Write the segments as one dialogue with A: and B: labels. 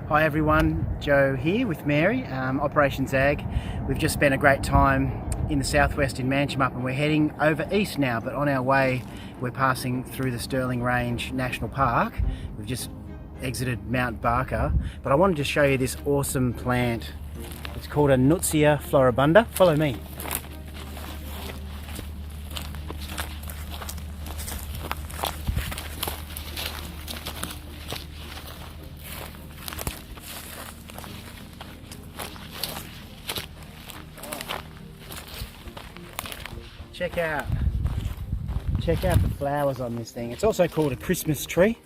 A: Hi everyone, Joe here with Mary, Operation Zag. We've just spent a great time in the southwest in Manjimup and we're heading over east now, but on our way we're passing through the Stirling Range National Park. We've just exited Mount Barker, but I wanted to show you this awesome plant. It's called a Nullarbor floribunda. Follow me. Check out the flowers on this thing. It's also called a Christmas tree,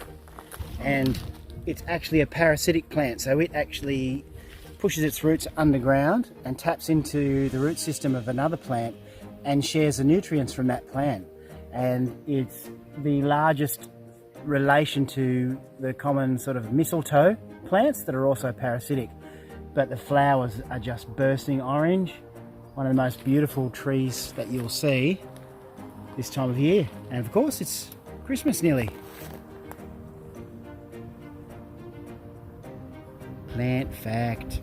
A: and it's actually a parasitic plant, so it actually pushes its roots underground and taps into the root system of another plant and shares the nutrients from that plant. And it's the largest relation to the common sort of mistletoe plants that are also parasitic, but the flowers are just bursting orange. One of the most beautiful trees that you'll see this time of year. And of course it's Christmas nearly. Plant fact.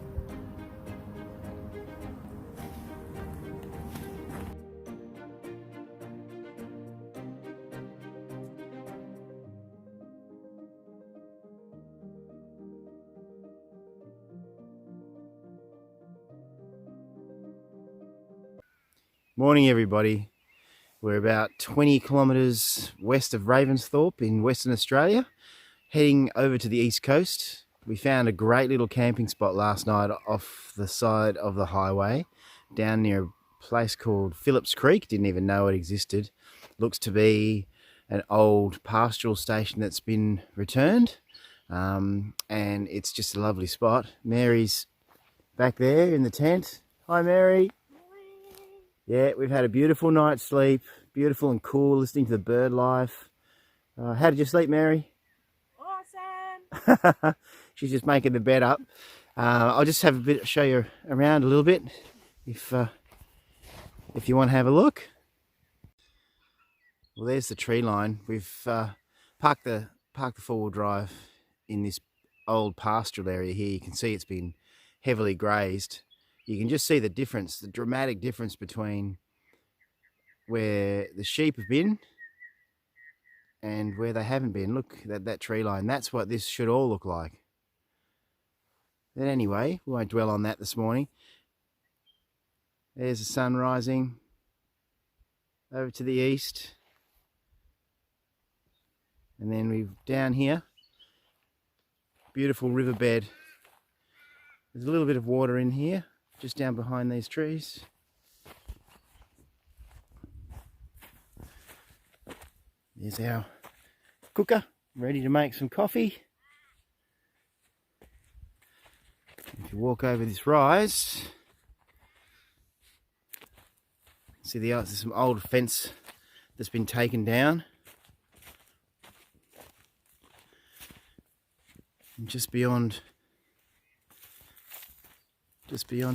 A: Morning everybody. We're about 20 kilometres west of Ravensthorpe in Western Australia, heading over to the east coast. We found a great little camping spot last night off the side of the highway down near a place called Phillips Creek. Didn't even know it existed. Looks to be an old pastoral station that's been returned, and it's just a lovely spot. Mary's back there in the tent. Hi Mary. Yeah, we've had a beautiful night's sleep, beautiful and cool, listening to the bird life. How did you sleep, Mary?
B: Awesome!
A: She's just making the bed up. I'll just have a bit, show you around a little bit, if you want to have a look. Well, there's the tree line. We've parked the four-wheel drive in this old pastoral area here. You can see it's been heavily grazed. You can just see the difference, the dramatic difference between where the sheep have been and where they haven't been. Look at that tree line. That's what this should all look like. But anyway, we won't dwell on that this morning. There's the sun rising over to the east. And then we've down here, beautiful riverbed. There's a little bit of water in here, just down behind these trees. There's our cooker, ready to make some coffee. If you walk over this rise, see there's some old fence that's been taken down. And just beyond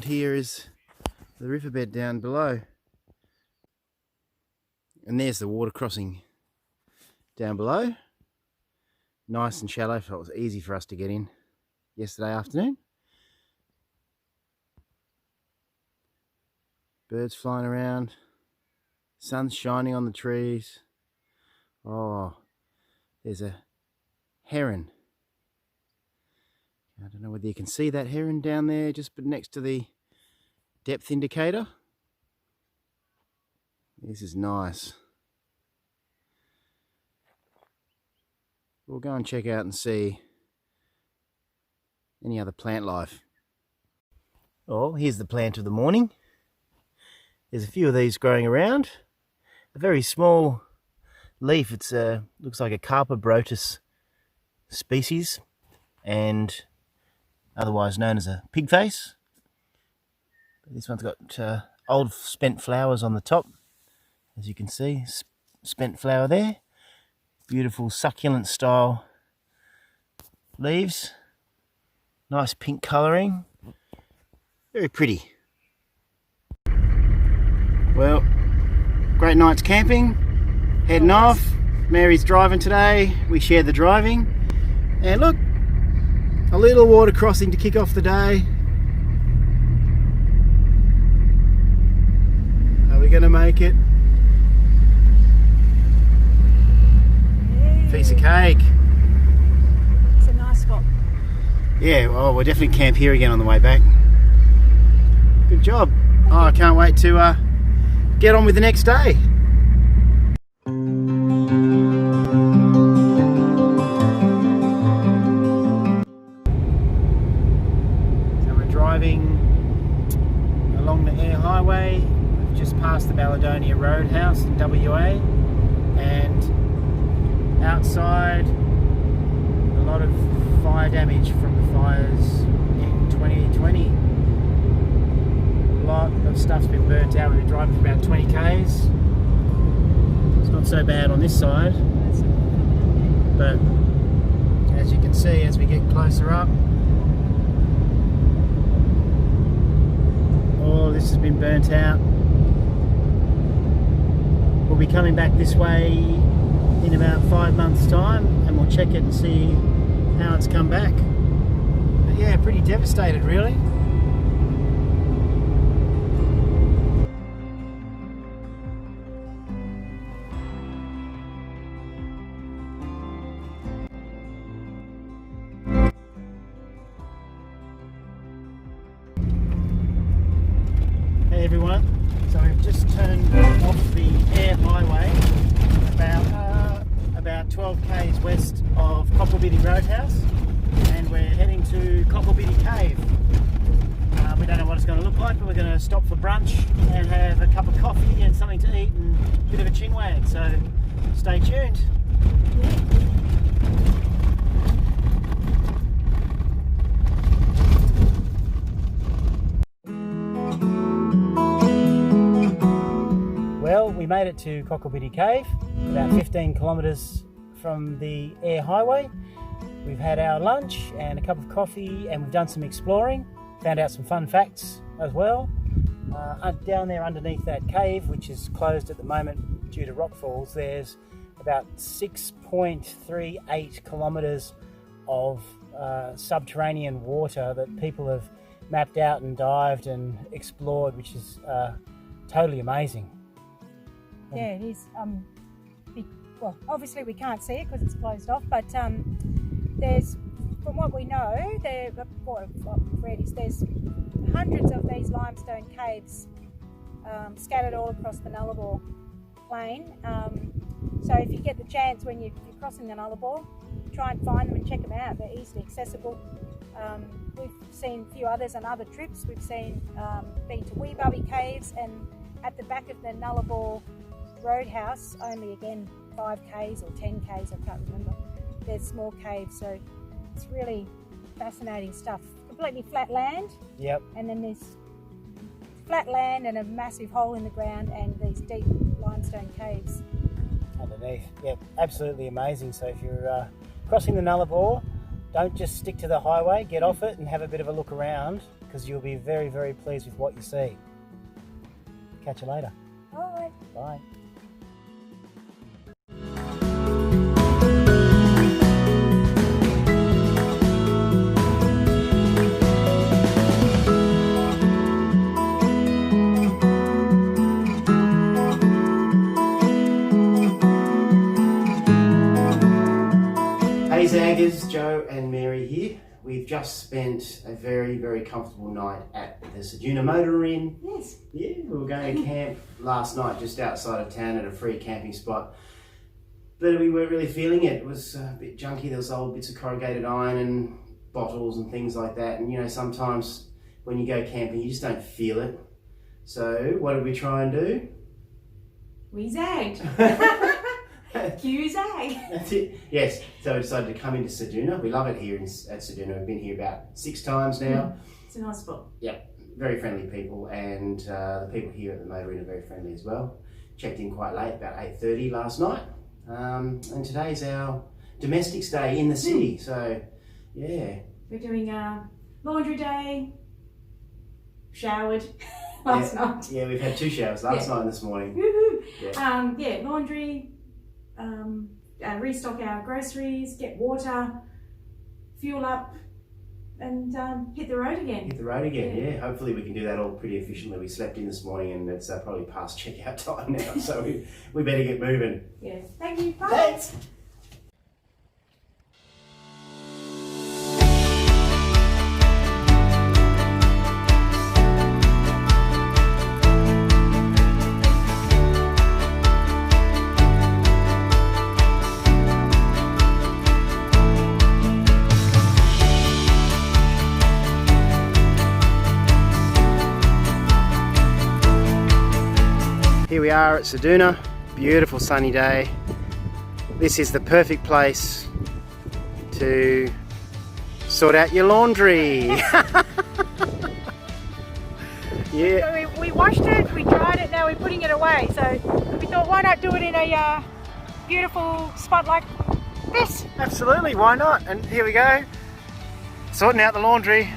A: here is the riverbed down below. And there's the water crossing down below. Nice and shallow, so it was easy for us to get in yesterday afternoon. Birds flying around. Sun's shining on the trees. Oh, there's a heron. I don't know whether you can see that heron down there just next to the depth indicator. This is nice. We'll go and check out and see any other plant life. Oh, here's the plant of the morning. There's a few of these growing around. A very small leaf. It's looks like a Carpobrotus species, and otherwise known as a pig face. This one's got old spent flowers on the top, as you can see. Spent flower there. Beautiful succulent style leaves. Nice pink colouring. Very pretty. Well, great night's camping. Heading off. Mary's driving today. We share the driving. And look, A little water crossing to kick off the day. Are we going to make it? Piece of cake.
B: It's a nice spot.
A: Yeah, well, we'll definitely camp here again on the way back. Good job. Oh, I can't wait to get on with the next day. So we're driving along the Air Highway. We've just passed the Baladonia Roadhouse in WA, and outside a lot of fire damage from the fires in 2020. A lot of stuff's been burnt out. We've been driving for about 20 k's. It's not so bad on this side, but as you can see, as we get closer up, all this has been burnt out. We'll be coming back this way in about 5 months' time, and we'll check it and see how it's come back. But yeah, pretty devastated really. Hey everyone, so we've just turned off the Air Highway about 12 k's west of Cocklebiddy Roadhouse, and we're heading to Cocklebiddy Cave. We don't know what it's going to look like, but we're going to stop for brunch and have a cup of coffee and something to eat and a bit of a chinwag, so stay tuned. Well, we made it to Cocklebiddy Cave, about 15 kilometres from the Air Highway. We've had our lunch and a cup of coffee, and we've done some exploring, found out some fun facts as well. Down there underneath that cave, which is closed at the moment due to rockfalls, there's about 6.38 kilometres of subterranean water that people have mapped out and dived and explored, which is totally amazing.
B: Yeah, it is. Well, obviously we can't see it because it's closed off, but there's, from what we know, there's hundreds of these limestone caves scattered all across the Nullarbor plain. So if you get the chance when you're crossing the Nullarbor, try and find them and check them out. They're easily accessible. We've seen a few others on other trips. We've been to Weebubby Caves, and at the back of the Nullarbor Roadhouse, only again 5 k's or 10 k's, I can't remember. There's small caves, so it's really fascinating stuff. Completely flat land. Yep. And then there's flat land and a massive hole in the ground, and these deep limestone caves
A: underneath. Yep, absolutely amazing. So if you're crossing the Nullarbor, don't just stick to the highway, get off it and have a bit of a look around, because you'll be very, very pleased with what you see. Catch you later.
B: Bye.
A: Bye. Hey Zaggers, Joe and Mary here. We've just spent a very, very comfortable night at the Ceduna Motor Inn.
B: Yes.
A: Yeah, we were going to camp last night just outside of town at a free camping spot. But we weren't really feeling it. It was a bit junky. There was old bits of corrugated iron and bottles and things like that. And you know, sometimes when you go camping, you just don't feel it. So what did we try and do?
B: We zagged. Cue zag.
A: That's it. Yes. So we decided to come into Ceduna. We love it here at Ceduna. We've been here about 6 times now.
B: It's a nice spot.
A: Yep. Very friendly people, and the people here at the Motor Inn are very friendly as well. Checked in quite late, about 8:30 last night. And today's our domestics day in the city. So, yeah.
B: We're doing a laundry day, showered last night.
A: Yeah, we've had 2 showers, last night and this morning.
B: Woohoo! Yeah, laundry, restock our groceries, get water, fuel up, and hit the road again.
A: Hit the road again, yeah. Hopefully we can do that all pretty efficiently. We slept in this morning and it's probably past checkout time now, so we better get moving.
B: Yes. Thank you. Bye.
A: Thanks. Here we are at Ceduna, beautiful sunny day. This is the perfect place to sort out your laundry. Yeah.
B: So we washed it, we dried it, now we're putting it away. So we thought, why not do it in a beautiful spot like this?
A: Absolutely, why not? And here we go, sorting out the laundry.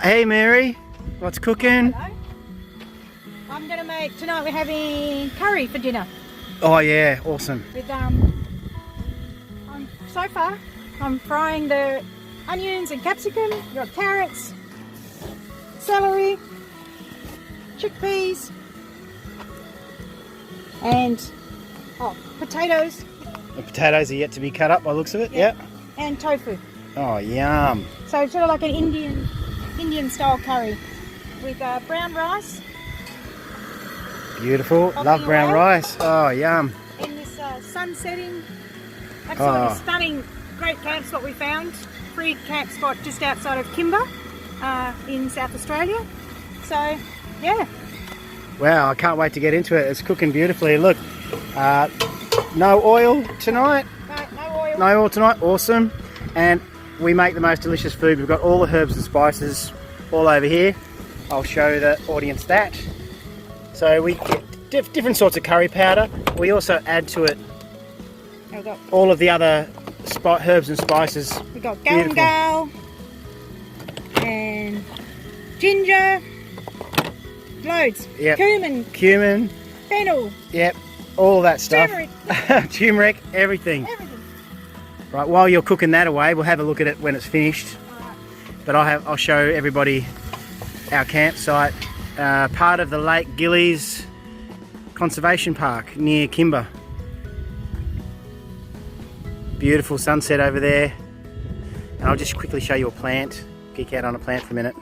A: Hey Mary, what's cooking?
B: Hello. I'm going to make, tonight we're having curry for dinner.
A: Oh yeah, awesome.
B: With so far I'm frying the onions and capsicum. You've got carrots, celery, chickpeas, and potatoes.
A: The potatoes are yet to be cut up by the looks of it.
B: Yeah.
A: Yep.
B: And tofu.
A: Oh yum.
B: So it's sort of like an Indian style curry with brown rice.
A: Beautiful.
B: Popping
A: Love brown
B: away.
A: rice. Oh yum.
B: In this sun setting. Absolutely stunning, great camp spot we found. Free camp spot just outside of Kimber in South Australia. So yeah.
A: Wow, I can't wait to get into it. It's cooking beautifully. Look, no oil tonight.
B: No oil.
A: No oil tonight. Awesome. And we make the most delicious food. We've got all the herbs and spices all over here. I'll show the audience that. So we get different sorts of curry powder. We also add to it all of the other herbs and spices.
B: We've got galangal and ginger, loads.
A: Yep.
B: Cumin, fennel.
A: Yep, all that stuff.
B: Turmeric.
A: Turmeric, everything.
B: Everything.
A: Right, while you're cooking that away, we'll have a look at it when it's finished. But I'll show everybody our campsite, part of the Lake Gillies Conservation Park near Kimber. Beautiful sunset over there. And I'll just quickly show you a plant. Geek out on a plant for a minute.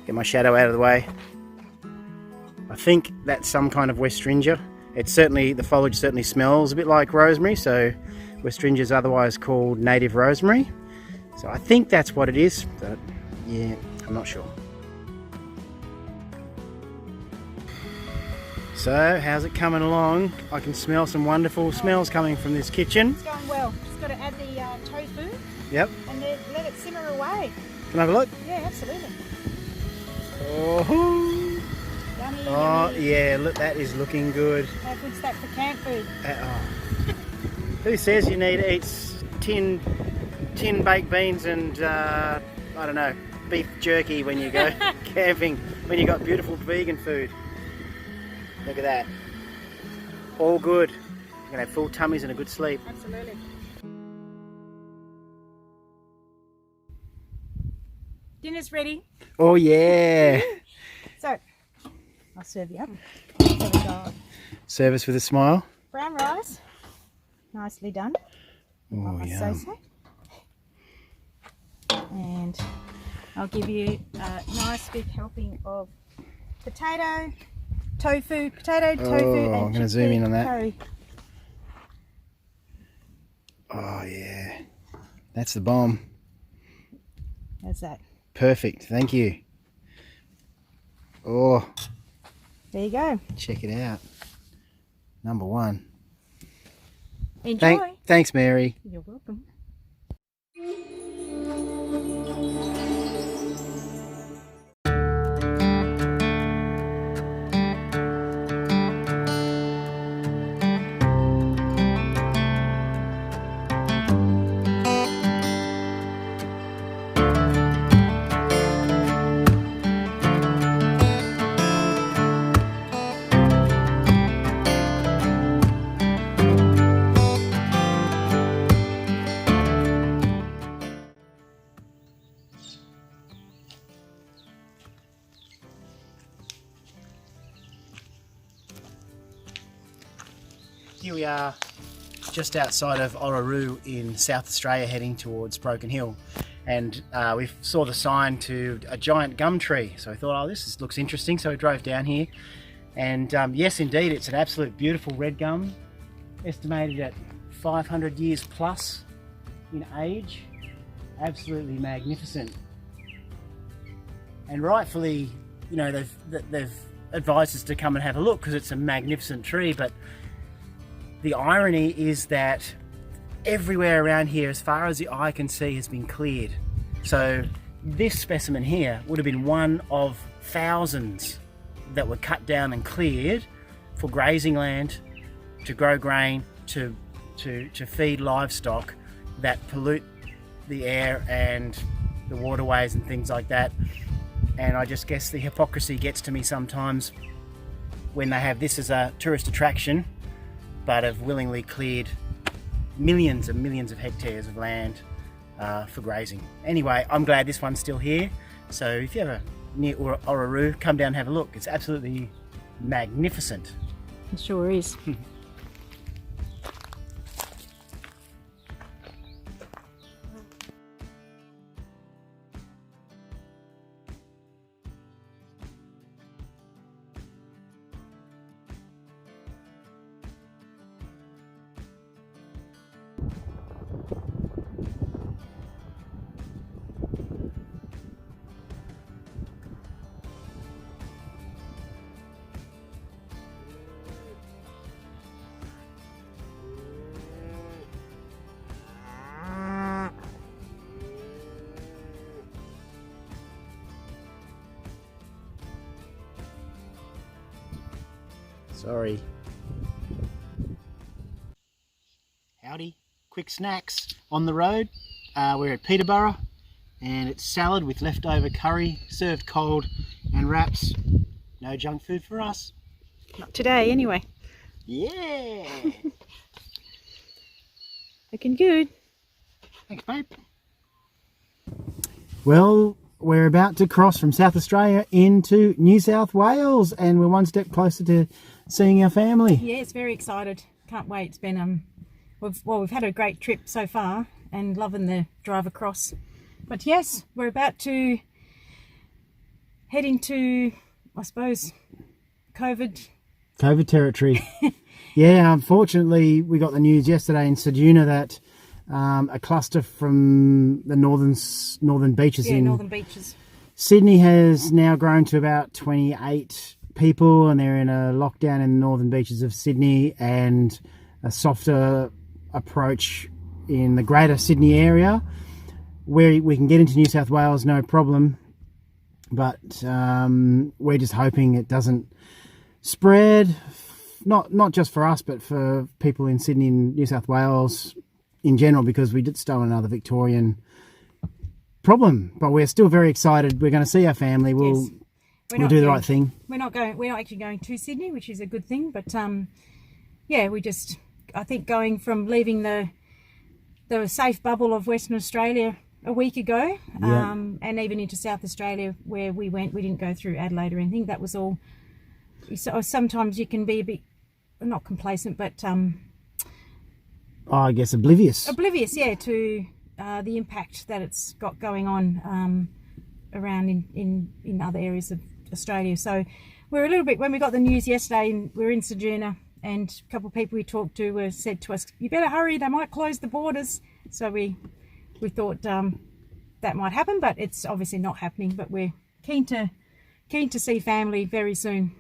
A: Get my shadow out of the way. I think that's some kind of Westringia. It's certainly, the foliage certainly smells a bit like rosemary, so Westringia is otherwise called native rosemary. So I think that's what it is, but yeah, I'm not sure. So, how's it coming along? I can smell some wonderful smells coming from this kitchen.
B: It's going well. Just got to add the tofu.
A: Yep.
B: And then let it simmer away.
A: Can I have a look?
B: Yeah, absolutely.
A: Oh,
B: Yummy,
A: oh
B: yummy.
A: yeah, look, that is looking good.
B: A good stack for camp food.
A: Who says you need to eat tin baked beans and I don't know, beef jerky when you go camping, when you got beautiful vegan food? Look at that. All good. You're gonna have full tummies and a good sleep.
B: Absolutely. Dinner's ready.
A: Oh yeah.
B: So, I'll serve you up. There we go.
A: Service with a smile.
B: brown rice. Nicely done.
A: Oh, yeah.
B: And I'll give you a nice big helping of potato, tofu, and
A: I'm going to zoom in on that.
B: curry.
A: Oh, yeah. That's the bomb.
B: How's that?
A: Perfect. Thank you. Oh,
B: There you go.
A: check it out. Number one.
B: Enjoy.
A: Thanks, Mary.
B: You're welcome.
A: Here we are, just outside of Orroroo in South Australia, heading towards Broken Hill, and we saw the sign to a giant gum tree, so I thought, oh, looks interesting, so we drove down here, and yes, indeed, it's an absolute beautiful red gum, estimated at 500 years plus in age. Absolutely magnificent, and rightfully, you know, they've advised us to come and have a look because it's a magnificent tree, but the irony is that everywhere around here, as far as the eye can see, has been cleared. So this specimen here would have been one of thousands that were cut down and cleared for grazing land, to grow grain, to feed livestock that pollute the air and the waterways and things like that. And I just guess the hypocrisy gets to me sometimes when they have this as a tourist attraction, but have willingly cleared millions and millions of hectares of land for grazing. Anyway, I'm glad this one's still here. So if you're ever near Orroroo, come down and have a look. It's absolutely magnificent.
B: It sure is.
A: Sorry. Howdy. Quick snacks on the road. We're at Peterborough, and it's salad with leftover curry, served cold, and wraps. No junk food for us.
B: Not today, anyway.
A: Yeah.
B: Looking good.
A: Thanks, babe. Well, we're about to cross from South Australia into New South Wales, and we're one step closer to seeing our family.
B: Yes, very excited. Can't wait. It's been we've had a great trip so far, and loving the drive across. But yes, we're about to head into, I suppose, COVID
A: territory. Yeah, unfortunately, we got the news yesterday in Ceduna that a cluster from the northern beaches
B: northern beaches.
A: Sydney has now grown to about 28 people, and they're in a lockdown in the northern beaches of Sydney, and a softer approach in the greater Sydney area, where we can get into New South Wales no problem, but we're just hoping it doesn't spread, not just for us, but for people in Sydney and New South Wales in general, because we did start another Victorian problem. But we're still very excited. We're going to see our family. We'll do the right thing. We're not
B: actually going to Sydney, which is a good thing. But yeah, I think going from leaving the safe bubble of Western Australia a week ago, and even into South Australia where we didn't go through Adelaide or anything. That was all. So sometimes you can be a bit not complacent, but
A: I guess oblivious.
B: Oblivious, yeah, to the impact that it's got going on around in other areas of Australia. So we're a little bit, when we got the news yesterday, and we were in Ceduna, and a couple of people we talked to said to us, you better hurry, they might close the borders. So we thought that might happen, but it's obviously not happening. But we're keen to see family very soon.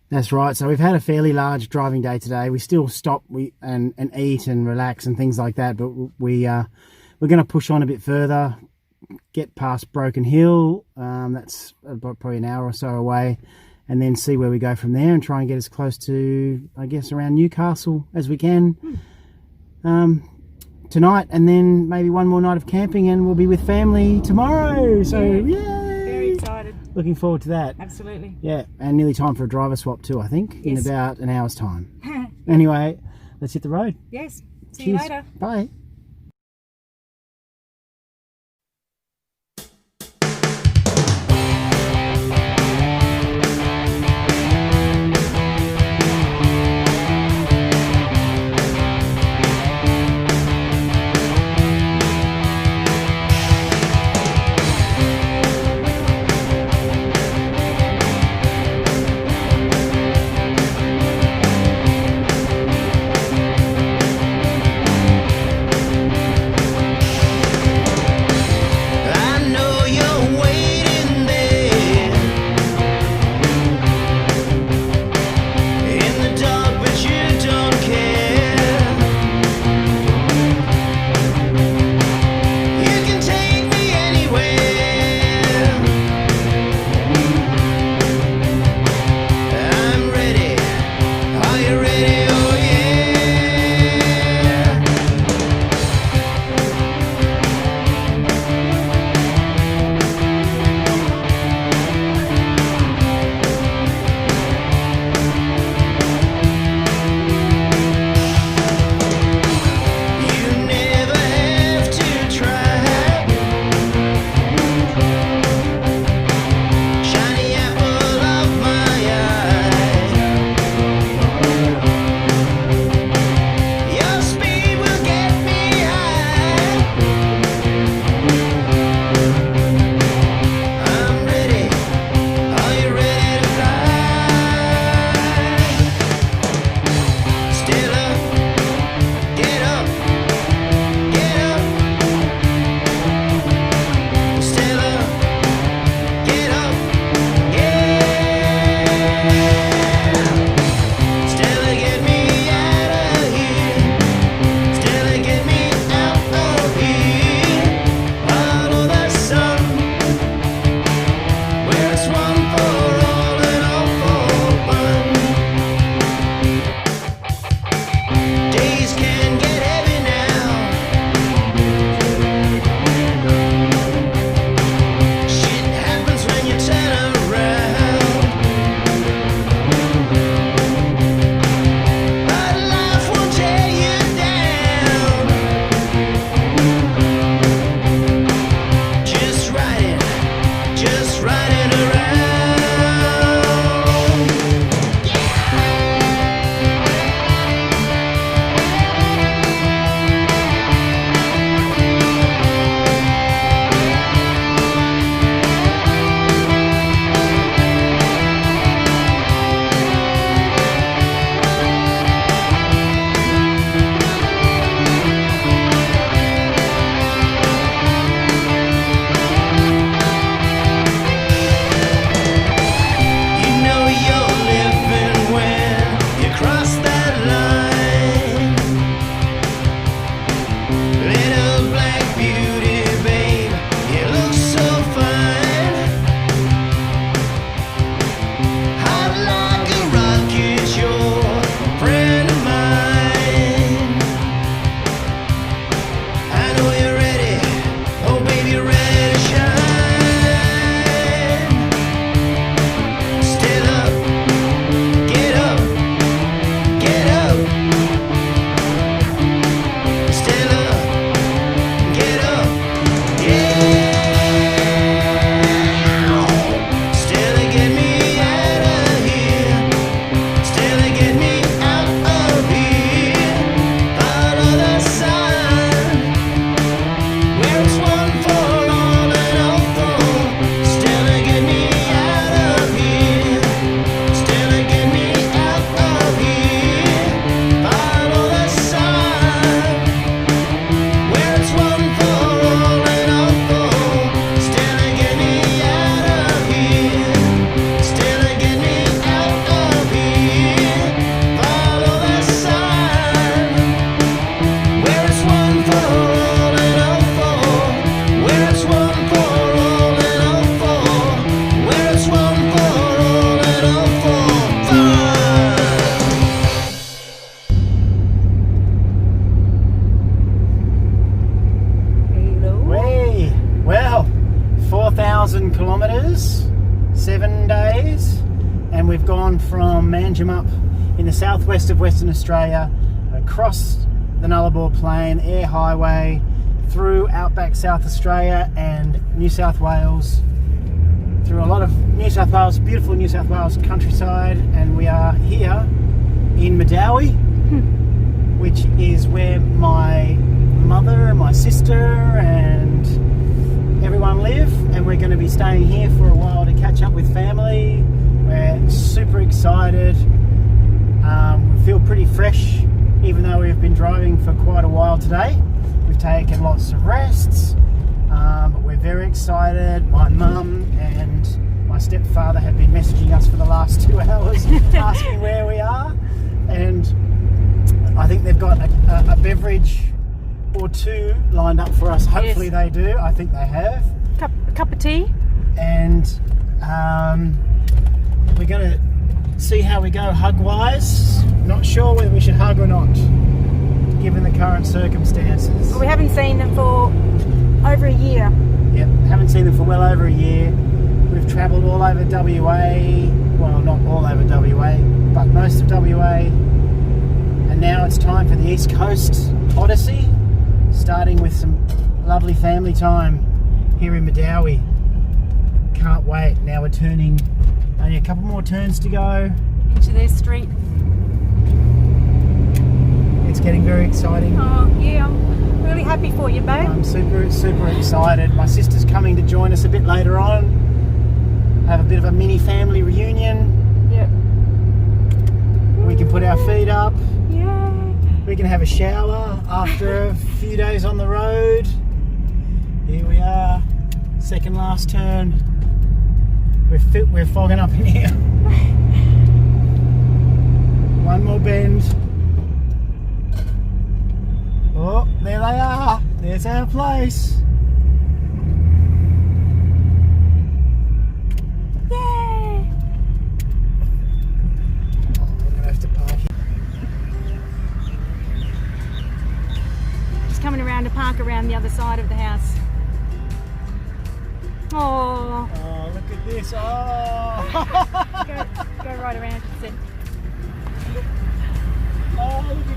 A: That's right. So we've had a fairly large driving day today. We still stop and eat and relax and things like that, but we're going to push on a bit further, get past Broken Hill. That's about probably an hour or so away, and then see where we go from there and try and get as close to, I guess, around Newcastle as we can tonight, and then maybe one more night of camping, and we'll be with family tomorrow. So yeah.
B: Very excited.
A: Looking forward to that.
B: Absolutely.
A: Yeah, and nearly time for a driver swap too, I think, in about an hour's time. Anyway, let's hit the road.
B: Yes. See
A: Cheers.
B: you later.
A: Bye. gone from Manjimup in the southwest of Western Australia, across the Nullarbor Plain, Air Highway, through outback South Australia and New South Wales, through a lot of New South Wales, beautiful New South Wales countryside, and we are here in Madawi, which is where my mother and my sister and everyone live, and we're going to be staying here for a while to catch up with family. We're super excited. We feel pretty fresh, even though we've been driving for quite a while today. We've taken lots of rests, but we're very excited. My mum and my stepfather have been messaging us for the last 2 hours asking where we are, and I think they've got a beverage or two lined up for us. Hopefully
B: Yes.
A: they do. I think they have.
B: A cup of tea.
A: And we're going to see how we go hug-wise. Not sure whether we should hug or not, given the current circumstances.
B: Well, we haven't seen them for over a year.
A: Yep, haven't seen them for well over a year. We've travelled all over WA. Well, not all over WA, but most of WA. And now it's time for the East Coast Odyssey, starting with some lovely family time here in Madawi. Can't wait. Now we're turning, only a couple more turns to go.
B: Into their street.
A: It's getting very exciting.
B: Oh, yeah, I'm really happy for you, babe.
A: I'm super excited. My sister's coming to join us a bit later on. Have a bit of a mini family reunion.
B: Yep.
A: We can put our feet up.
B: Yeah.
A: We can have a shower after a few days on the road. Here we are, second last turn. We're fogging up in here. One more bend. Oh, there they are. There's our place.
B: Yay!
A: Oh, I'm gonna have to park here.
B: Just coming around to park around the other side of the house. Oh,
A: Oh, look at this. Oh,
B: go right around. Sit.
A: oh, look